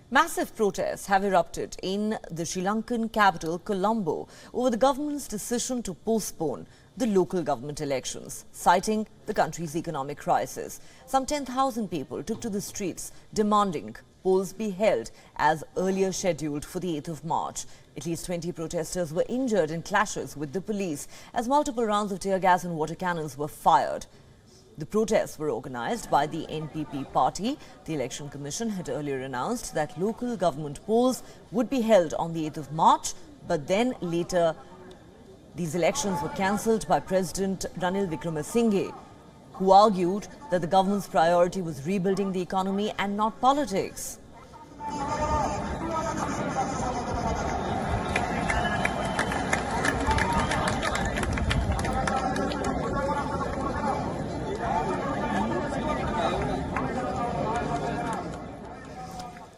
Massive protests have erupted in the Sri Lankan capital, Colombo, over the government's decision to postpone the local government elections, citing the country's economic crisis. Some 10,000 people took to the streets demanding polls be held as earlier scheduled for the 8th of March. At least 20 protesters were injured in clashes with the police as multiple rounds of tear gas and water cannons were fired. The protests were organized by the NPP party. The Election Commission had earlier announced that local government polls would be held on the 8th of March, but then later these elections were cancelled by President Ranil Wickremesinghe, who argued that the government's priority was rebuilding the economy and not politics.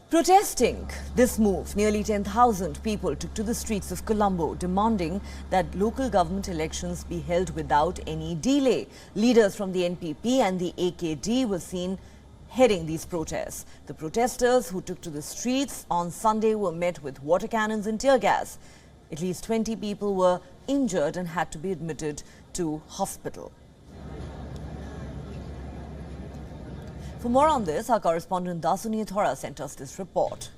Protesting this move, nearly 10,000 people took to the streets of Colombo demanding that local government elections be held without any delay. Leaders from the NPP and the AKD were seen heading these protests. The protesters who took to the streets on Sunday were met with water cannons and tear gas. At least 20 people were injured and had to be admitted to hospital. For more on this, our correspondent Dasuni Thora sent us this report.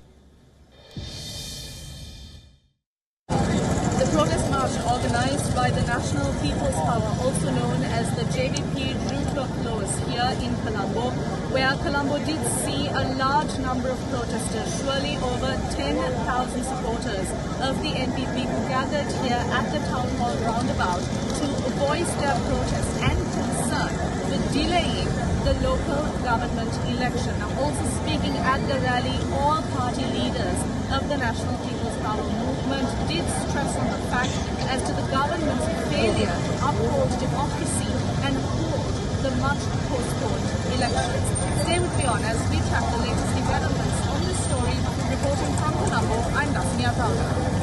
The protest march organized by the National People's Power, also known as the JVP, drew to a close here in Colombo, where Colombo did see a large number of protesters, surely over 10,000 supporters of the NPP who gathered here at the town hall roundabout to voice their protest and concern with delaying the local government election. Now, also speaking at the rally, all party leaders of the National People's Power movement did stress on the fact as to the government's failure to uphold democracy and hold the much postponed elections. Stay with WION as we track the latest developments on this story. Reporting from Colombo, I'm Dasuni Thora.